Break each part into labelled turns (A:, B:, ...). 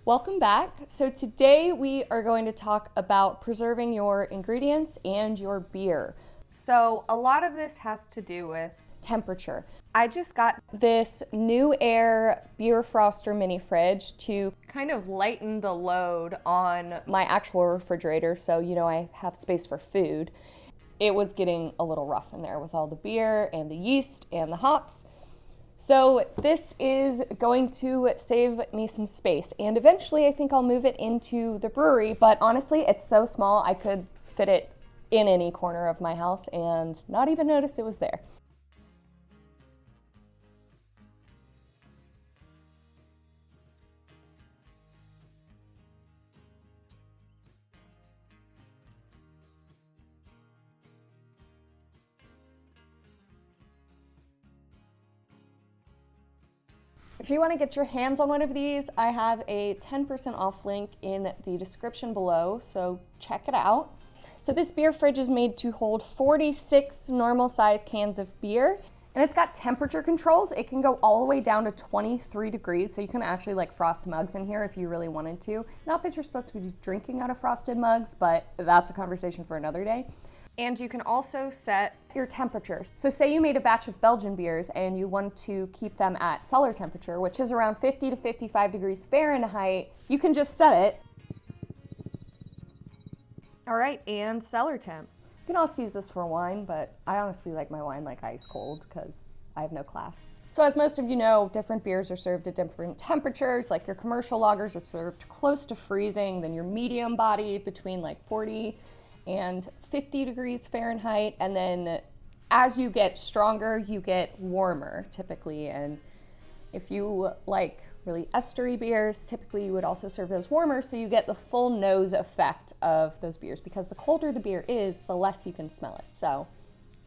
A: Welcome back. So today we are going to talk about preserving your ingredients and your beer.
B: So a lot of this has to do with
A: Temperature. I just got this NewAir beer froster mini fridge to
B: kind of lighten the load on
A: my actual refrigerator, so I have space for food. It was getting a little rough in there with all the beer and the yeast and the hops. So this is going to save me some space, and eventually I think I'll move it into the brewery, but honestly it's so small I could fit it in any corner of my house and not even notice it was there. If you want to get your hands on one of these, I have a 10% off link in the description below, so check it out. So this beer fridge is made to hold 46 normal size cans of beer, and it's got temperature controls. It can go all the way down to 23 degrees, so you can actually frost mugs in here if you really wanted to. Not that you're supposed to be drinking out of frosted mugs, but that's a conversation for another day.
B: And you can also set
A: your temperatures. So say you made a batch of Belgian beers and you want to keep them at cellar temperature, which is around 50 to 55 degrees Fahrenheit, you can just set it.
B: All right, and cellar temp.
A: You can also use this for wine, but I honestly like my wine ice cold because I have no class. So as most of you know, different beers are served at different temperatures. Like your commercial lagers are served close to freezing, then your medium body between 40 and 50 degrees Fahrenheit, and then as you get stronger, you get warmer typically. And if you like really estery beers, typically you would also serve those warmer, so you get the full nose effect of those beers, because the colder the beer is, the less you can smell it. So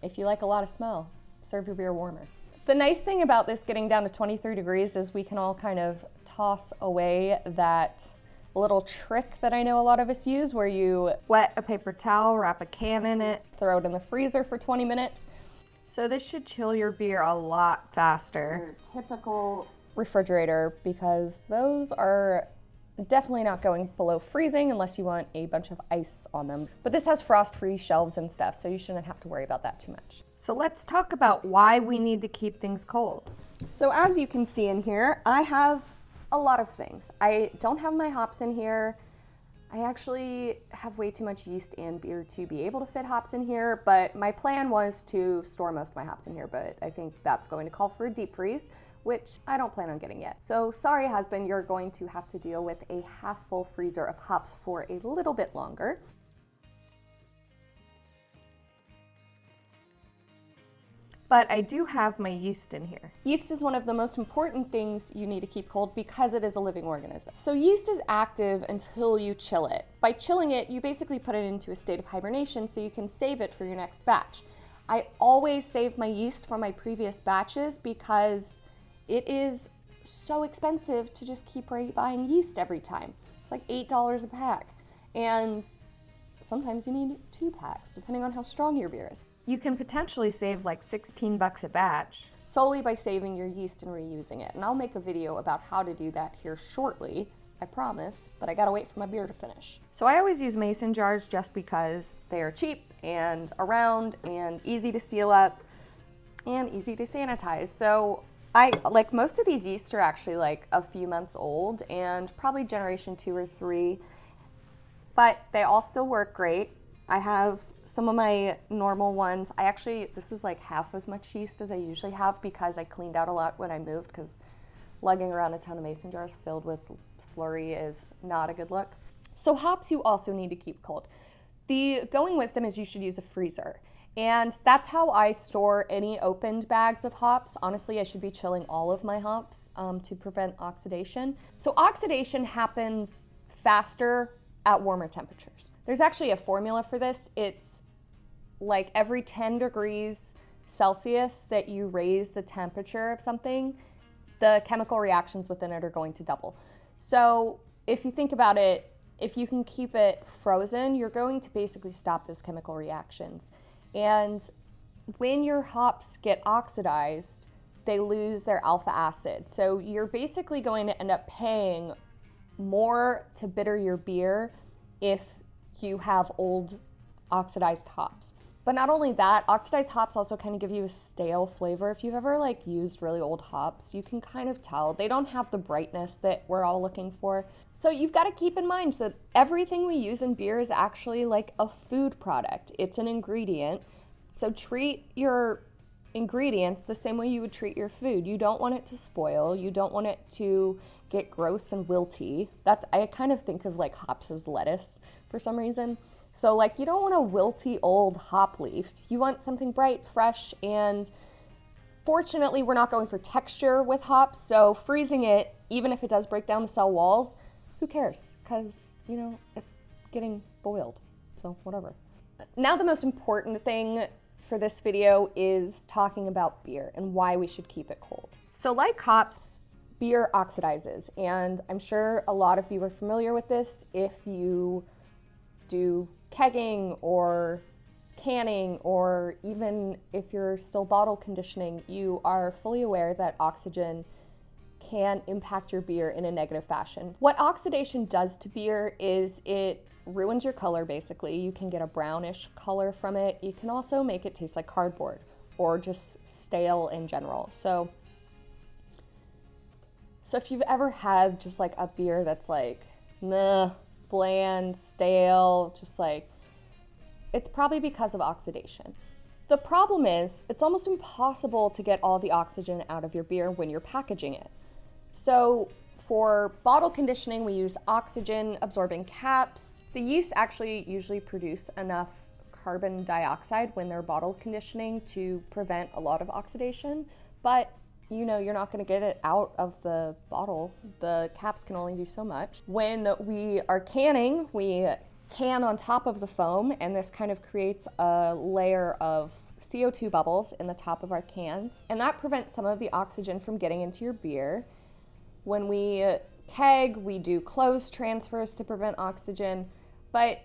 A: if you like a lot of smell, serve your beer warmer. The nice thing about this getting down to 23 degrees is we can all kind of toss away that little trick that I know a lot of us use, where you
B: wet a paper towel, wrap a can in it,
A: throw it in the freezer for 20 minutes.
B: So this should chill your beer a lot faster.
A: Your typical refrigerator, because those are definitely not going below freezing unless you want a bunch of ice on them. But this has frost-free shelves and stuff, so you shouldn't have to worry about that too much.
B: So let's talk about why we need to keep things cold.
A: So as you can see in here, I have a lot of things. I don't have my hops in here. I actually have way too much yeast and beer to be able to fit hops in here, but my plan was to store most of my hops in here, but I think that's going to call for a deep freeze, which I don't plan on getting yet. So sorry, husband, you're going to have to deal with a half full freezer of hops for a little bit longer.
B: But I do have my yeast in here.
A: Yeast is one of the most important things you need to keep cold because it is a living organism. So yeast is active until you chill it. By chilling it, you basically put it into a state of hibernation so you can save it for your next batch. I always save my yeast from my previous batches because it is so expensive to just keep buying yeast every time. It's like $8 a pack. And sometimes you need 2 packs, depending on how strong your beer is.
B: You can potentially save like $16 a batch
A: solely by saving your yeast and reusing it. And I'll make a video about how to do that here shortly, I promise, but I gotta wait for my beer to finish.
B: So I always use mason jars just because
A: they are cheap and around and easy to seal up and easy to sanitize. So most of these yeast are actually a few months old and probably generation 2 or 3, but they all still work great. I have some of my normal ones. This is half as much yeast as I usually have because I cleaned out a lot when I moved, because lugging around a ton of mason jars filled with slurry is not a good look. So hops you also need to keep cold. The going wisdom is you should use a freezer. And that's how I store any opened bags of hops. Honestly, I should be chilling all of my hops to prevent oxidation. So oxidation happens faster at warmer temperatures. There's actually a formula for this. It's every 10 degrees Celsius that you raise the temperature of something, the chemical reactions within it are going to double. So if you think about it, if you can keep it frozen, you're going to basically stop those chemical reactions. And when your hops get oxidized, they lose their alpha acid. So you're basically going to end up paying more to bitter your beer if you have old oxidized hops. But not only that, oxidized hops also kind of give you a stale flavor. If you've ever like used really old hops, you can kind of tell they don't have the brightness that we're all looking for. So you've got to keep in mind that everything we use in beer is actually like a food product. It's an ingredient. So treat your ingredients the same way you would treat your food. You don't want it to spoil. You don't want it to get gross and wilty. I kind of think of like hops as lettuce for some reason. So like you don't want a wilty old hop leaf. You want something bright, fresh, and fortunately we're not going for texture with hops, so freezing it, even if it does break down the cell walls, who cares? Because, you know, it's getting boiled, so whatever. Now the most important thing for this video is talking about beer and why we should keep it cold. So like hops, beer oxidizes, and I'm sure a lot of you are familiar with this if you do kegging or canning, or even if you're still bottle conditioning, you are fully aware that oxygen can impact your beer in a negative fashion. What oxidation does to beer is it ruins your color basically. You can get a brownish color from it. You can also make it taste like cardboard or just stale in general. So if you've ever had just like a beer that's like meh, bland, stale, just like, it's probably because of oxidation. The problem is it's almost impossible to get all the oxygen out of your beer when you're packaging it. So for bottle conditioning, we use oxygen absorbing caps. The yeast actually usually produce enough carbon dioxide when they're bottle conditioning to prevent a lot of oxidation, but you know, you're not going to get it out of the bottle. The caps can only do so much. When we are canning, we can on top of the foam, and this kind of creates a layer of CO2 bubbles in the top of our cans, and that prevents some of the oxygen from getting into your beer. When we keg, we do closed transfers to prevent oxygen, but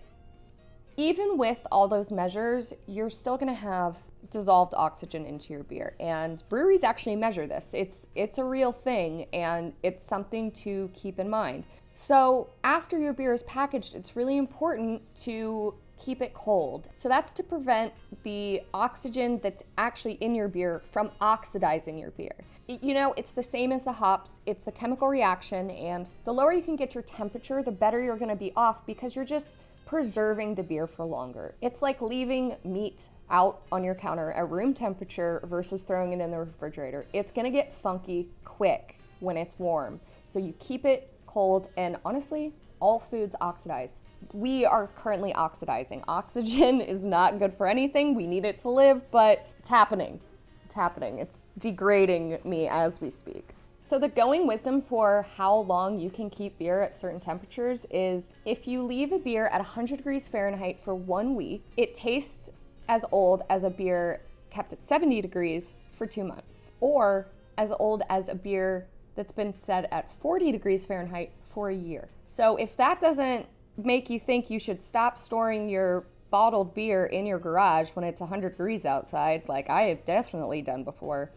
A: even with all those measures, you're still going to have dissolved oxygen into your beer, and breweries actually measure this. It's a real thing, and it's something to keep in mind. So after your beer is packaged, it's really important to keep it cold. So that's to prevent the oxygen that's actually in your beer from oxidizing your beer. You know, it's the same as the hops. It's the chemical reaction, and the lower you can get your temperature, the better you're going to be off, because you're just preserving the beer for longer. It's like leaving meat out on your counter at room temperature versus throwing it in the refrigerator. It's going to get funky quick when it's warm. So you keep it cold, and honestly, all foods oxidize. We are currently oxidizing. Oxygen is not good for anything. We need it to live, but it's happening. It's happening. It's degrading me as we speak. So the going wisdom for how long you can keep beer at certain temperatures is if you leave a beer at 100 degrees Fahrenheit for 1 week, it tastes as old as a beer kept at 70 degrees for 2 months, or as old as a beer that's been set at 40 degrees Fahrenheit for a year. So if that doesn't make you think you should stop storing your bottled beer in your garage when it's 100 degrees outside, like I have definitely done before,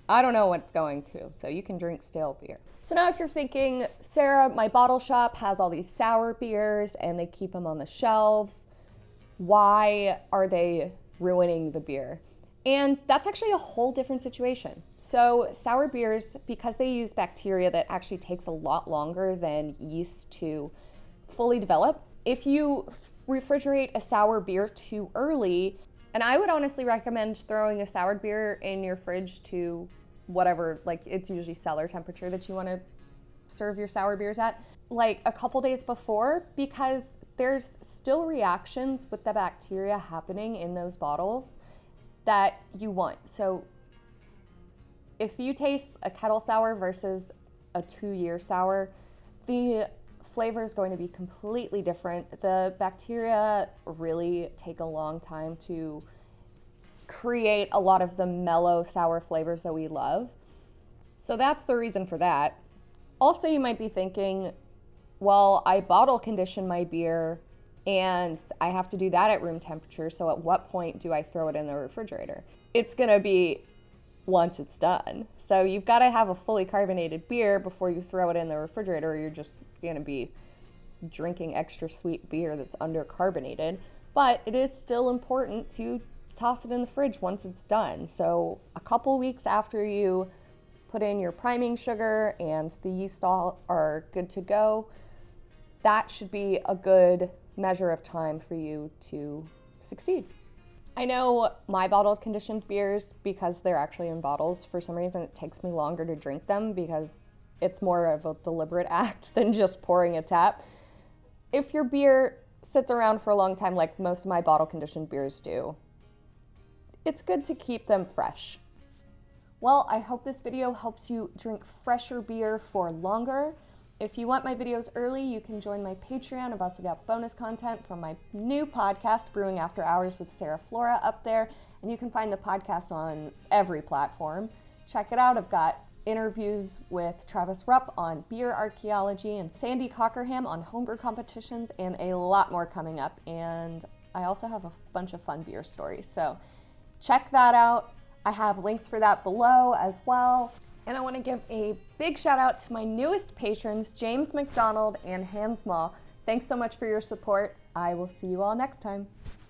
A: I don't know what's going to. So you can drink stale beer. So now if you're thinking, Sarah, my bottle shop has all these sour beers and they keep them on the shelves, why are they ruining the beer? And that's actually a whole different situation. So sour beers, because they use bacteria that actually takes a lot longer than yeast to fully develop, if you refrigerate a sour beer too early, and I would honestly recommend throwing a sour beer in your fridge to whatever, like it's usually cellar temperature that you want to serve your sour beers at, like a couple days before, because there's still reactions with the bacteria happening in those bottles that you want. So if you taste a kettle sour versus a 2-year sour, the flavor is going to be completely different. The bacteria really take a long time to create a lot of the mellow sour flavors that we love. So that's the reason for that. Also, you might be thinking, well, I bottle condition my beer and I have to do that at room temperature, so at what point do I throw it in the refrigerator? It's gonna be once it's done. So you've got to have a fully carbonated beer before you throw it in the refrigerator, or you're just going to be drinking extra sweet beer that's undercarbonated. But it is still important to toss it in the fridge once it's done. So a couple weeks after you put in your priming sugar and the yeast all are good to go, that should be a good measure of time for you to succeed. I know my bottled conditioned beers, because they're actually in bottles, for some reason it takes me longer to drink them because it's more of a deliberate act than just pouring a tap. If your beer sits around for a long time, like most of my bottle conditioned beers do, it's good to keep them fresh. Well, I hope this video helps you drink fresher beer for longer. If you want my videos early, you can join my Patreon. I've also got bonus content from my new podcast, Brewing After Hours with Flora, up there. And you can find the podcast on every platform. Check it out. I've got interviews with Travis Rupp on beer archaeology and Sandy Cockerham on homebrew competitions, and a lot more coming up. And I also have a bunch of fun beer stories. So check that out. I have links for that below as well. And I want to give a big shout out to my newest patrons, James McDonald and Han Small. Thanks so much for your support. I will see you all next time.